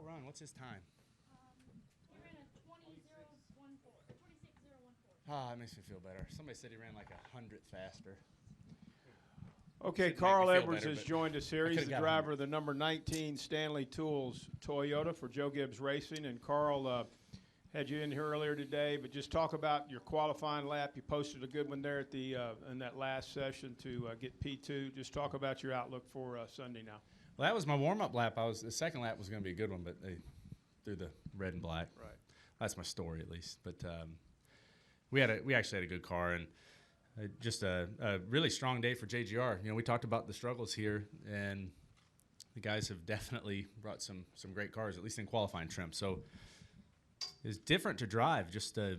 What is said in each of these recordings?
outrun. What's his time? He ran a 26:014. Ah, that makes me feel better. Somebody said he ran like 100th faster. Okay, Shouldn't Carl make me feel Edwards better, has but joined us here. I He's could've the got driver of the number 19 Stanley Tools Toyota for Joe Gibbs Racing. And Carl had you in here earlier today, but just talk about your qualifying lap. You posted a good one there at the in that last session to get P2. Just talk about your outlook for Sunday now. Well, that was my warm-up lap. The second lap was going to be a good one, but they threw the red and black. Right. That's my story, at least. But we actually had a good car, and just a really strong day for JGR. You know, we talked about the struggles here, and the guys have definitely brought some great cars, at least in qualifying trim. So it's different to drive. Just I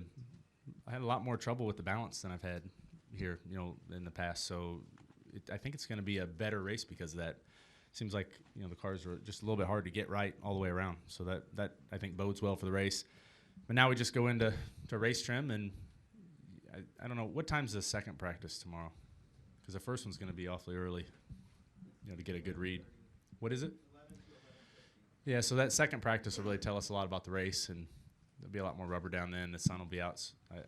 had a lot more trouble with the balance than I've had here, you know, in the past. So I think it's going to be a better race because of that. Seems like, you know, the cars are just a little bit hard to get right all the way around. So that I think bodes well for the race. But now we just go into race trim, and I don't know, what time's the second practice tomorrow? Because the first one's going to be awfully early, you know, to get a good read. What is it? 11 to 11:15. Yeah, so that second practice will really tell us a lot about the race, and there'll be a lot more rubber down then. The sun will be out.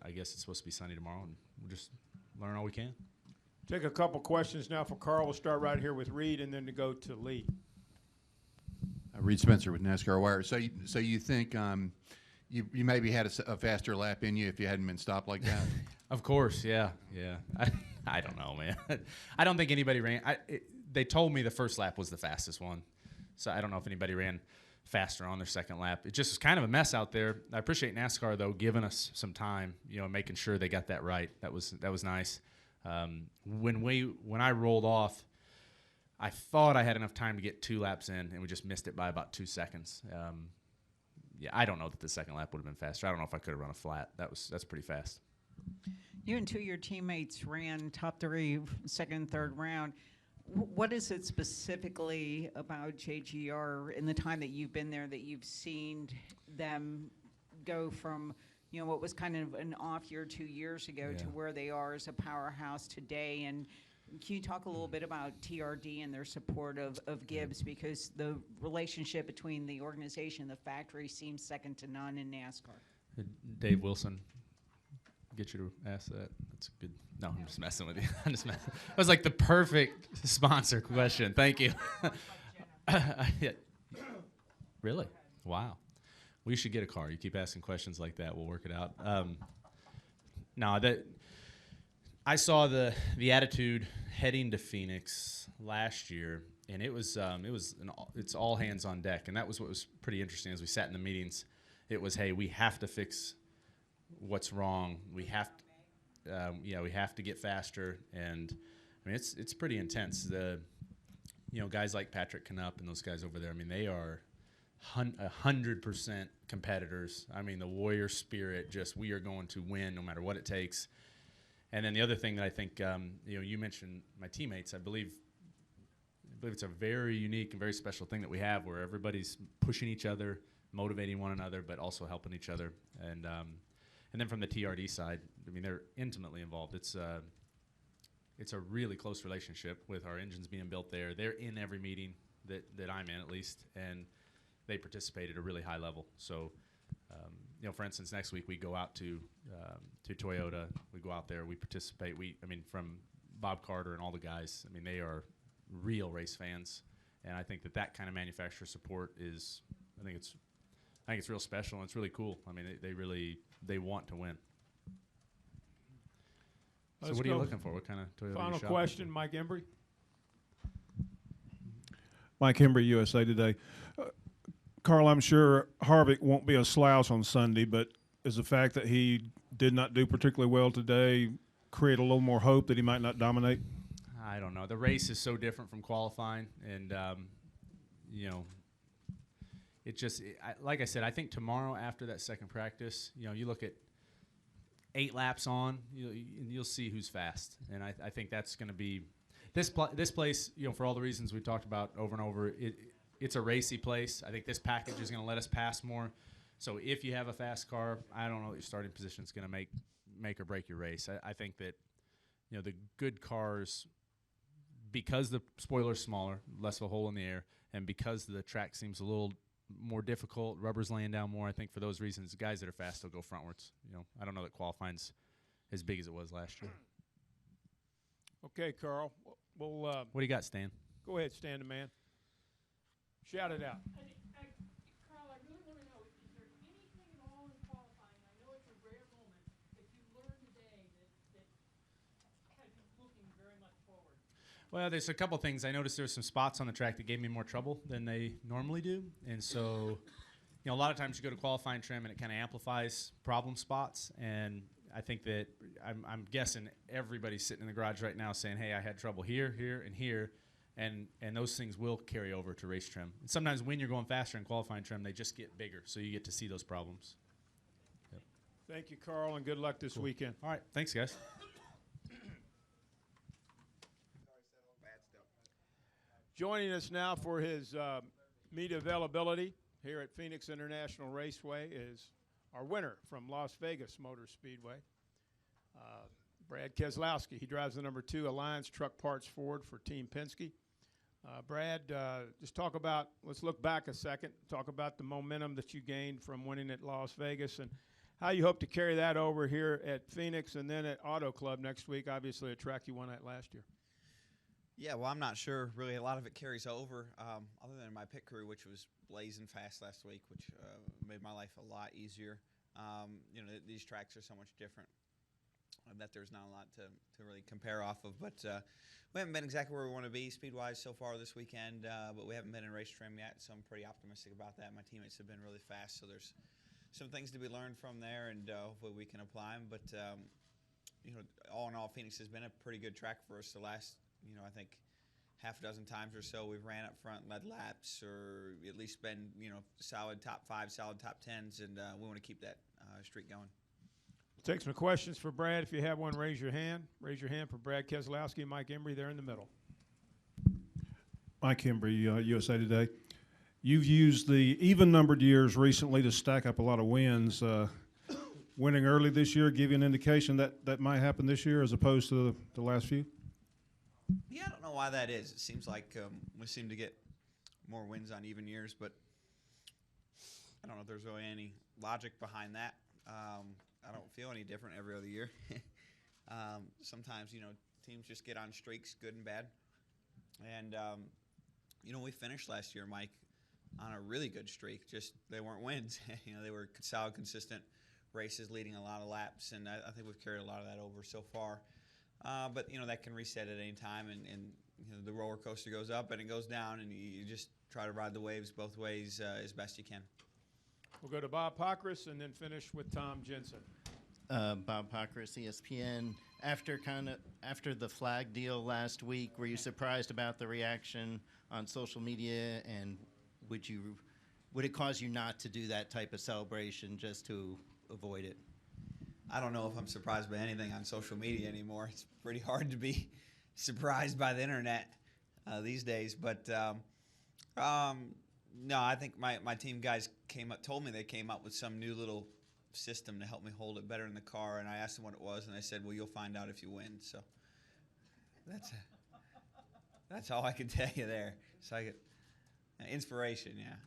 I guess it's supposed to be sunny tomorrow, and we'll just learn all we can. Take a couple questions now for Carl. We'll start right here with Reed and then to go to Lee. Reed Spencer with NASCAR Wire. So you think you maybe had a faster lap in you if you hadn't been stopped like that? Of course, yeah. I don't know, man. I don't think anybody ran. They told me the first lap was the fastest one, so I don't know if anybody ran faster on their second lap. It just was kind of a mess out there. I appreciate NASCAR though giving us some time, you know, making sure they got that right. That was nice. When I rolled off, I thought I had enough time to get 2 laps in, and we just missed it by about 2 seconds. Yeah, I don't know that the second lap would have been faster. I don't know if I could have run a flat. That's pretty fast. You and 2 of your teammates ran top 3, second and third round. What is it specifically about JGR in the time that you've been there that you've seen them go from, you know, what was kind of an off year 2 years ago to where they are as a powerhouse today? And can you talk a little bit about TRD and their support of Gibbs, because the relationship between the organization and the factory seems second to none in NASCAR? Dave Wilson, get you to ask that. That's good. No, I'm just messing with you. I'm just messing. That was like the perfect sponsor question. Thank you. Yeah. Really? Wow. We should get a car. You keep asking questions like that, we'll work it out. No, I saw the attitude heading to Phoenix last year, and it's all hands on deck, and that was what was pretty interesting as we sat in the meetings. It was, hey, we have to fix what's wrong. We have to get faster, and I mean it's pretty intense. Guys like Patrick Knupp and those guys over there. I mean, they are 100% competitors. I mean, the warrior spirit. Just we are going to win no matter what it takes. And then the other thing that I think, you mentioned my teammates. I believe it's a very unique and very special thing that we have, where everybody's pushing each other, motivating one another, but also helping each other. And then from the TRD side, I mean, they're intimately involved. It's a really close relationship with our engines being built there. They're in every meeting that I'm in, at least, and they participate at a really high level. So, for instance, next week we go out to Toyota. We go out there. We participate. From Bob Carter and all the guys. I mean, they are real race fans, and I think that kind of manufacturer support is. I think it's real special, and it's really cool. I mean, they want to win. So what are you looking for? What kind of Toyota? Final question, Mike Embry. Mike Embry, USA Today. Carl, I'm sure Harvick won't be a slouch on Sunday, but is the fact that he did not do particularly well today create a little more hope that he might not dominate? I don't know. The race is so different from qualifying, and like I said, I think tomorrow after that second practice, you look at 8 laps on, you'll see who's fast, and I think that's going to be this place. For all the reasons we talked about over and over, it's a racy place. I think this package is going to let us pass more. So if you have a fast car, I don't know what your starting position is going to make or break your race. I think that the good cars, because the spoiler's smaller, less of a hole in the air, and because the track seems a little more difficult. Rubber's laying down more. I think for those reasons, guys that are fast will go frontwards. I don't know that qualifying's as big as it was last year. Okay, Carl. We'll What do you got, Stan? go ahead, stand the man. Shout it out. Carl, I really want to know, is there anything at all in qualifying? I know it's a rare moment that you learned today that has you looking very much forward. Well, there's a couple things. I noticed there's some spots on the track that gave me more trouble than they normally do. And so, a lot of times you go to qualifying trim and it kind of amplifies problem spots. And I think that I'm guessing everybody's sitting in the garage right now saying, hey, I had trouble here, here, and here. And those things will carry over to race trim. And sometimes when you're going faster in qualifying trim, they just get bigger. So you get to see those problems. Yep. Thank you, Carl, and good luck this weekend. All right. Thanks, guys. Joining us now for his media availability here at Phoenix International Raceway is our winner from Las Vegas Motor Speedway, Brad Keselowski. He drives the number 2 Alliance Truck Parts Ford for Team Penske. Brad, just let's look back a second, talk about the momentum that you gained from winning at Las Vegas and how you hope to carry that over here at Phoenix and then at Auto Club next week, obviously a track you won at last year. Yeah, well, I'm not sure. Really, a lot of it carries over, other than my pit crew, which was blazing fast last week, which made my life a lot easier. These tracks are so much different that there's not a lot to really compare off of. But we haven't been exactly where we want to be speed-wise so far this weekend, but we haven't been in race trim yet, so I'm pretty optimistic about that. My teammates have been really fast, so there's some things to be learned from there, and hopefully we can apply them. But, all in all, Phoenix has been a pretty good track for us the last I think half a dozen times or so we've ran up front, led laps, or at least been, solid top 5, solid top 10s, and we want to keep that streak going. We'll take some questions for Brad. If you have one, raise your hand. Raise your hand for Brad Keselowski and Mike Embry there in the middle. Mike Embry, USA Today. You've used the even-numbered years recently to stack up a lot of wins. Winning early this year give you an indication that might happen this year as opposed to the last few? Yeah, I don't know why that is. It seems like we seem to get more wins on even years, but I don't know if there's really any logic behind that. I don't feel any different every other year. Sometimes, teams just get on streaks, good and bad. And, we finished last year, Mike, on a really good streak. Just they weren't wins. They were solid, consistent races leading a lot of laps, and I think we've carried a lot of that over so far. But that can reset at any time, and the roller coaster goes up and it goes down, and you just try to ride the waves both ways as best you can. We'll go to Bob Pockris and then finish with Tom Jensen. Bob Pockris, ESPN. After the flag deal last week, were you surprised about the reaction on social media, and would it cause you not to do that type of celebration just to avoid it? I don't know if I'm surprised by anything on social media anymore. It's pretty hard to be surprised by the internet these days. But no, I think my team guys told me they came up with some new little system to help me hold it better in the car, and I asked them what it was, and they said, "Well, you'll find out if you win." So that's all I can tell you there. So I get inspiration, yeah.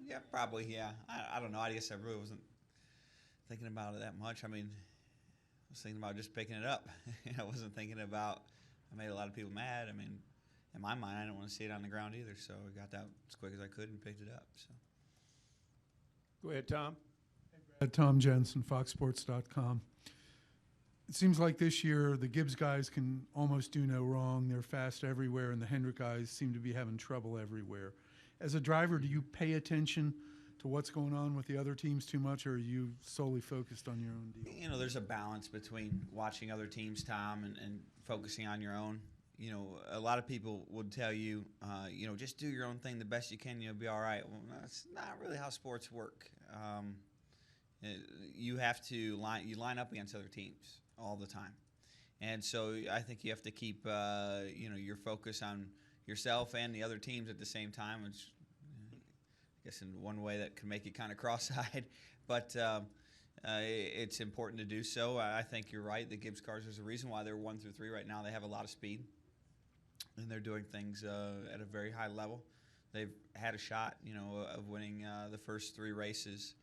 Yeah, probably, yeah. I don't know. I guess I really wasn't thinking about it that much. I mean, I was thinking about just picking it up. I wasn't thinking about I made a lot of people mad. I mean, in my mind, I didn't want to see it on the ground either, so I got that as quick as I could and picked it up. So. Go ahead, Tom. Tom Jensen, FoxSports.com. It seems like this year the Gibbs guys can almost do no wrong. They're fast everywhere, and the Hendrick guys seem to be having trouble everywhere. As a driver, do you pay attention to what's going on with the other teams too much, or are you solely focused on your own deal? There's a balance between watching other teams, Tom, and focusing on your own. A lot of people would tell you, just do your own thing the best you can, you'll be all right. Well, that's not really how sports work. You have to line up against other teams all the time. And so I think you have to keep, your focus on yourself and the other teams at the same time, which I guess in one way that can make you kind of cross-eyed. But, it's important to do so. I think you're right. The Gibbs cars, there's a reason why they're 1 through 3 right now. They have a lot of speed, and they're doing things at a very high level. They've had a shot, of winning the first 3 races,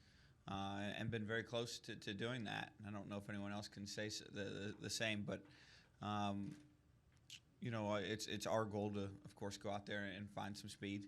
and been very close to doing that. I don't know if anyone else can say the same, but it's our goal to, of course, go out there and find some speed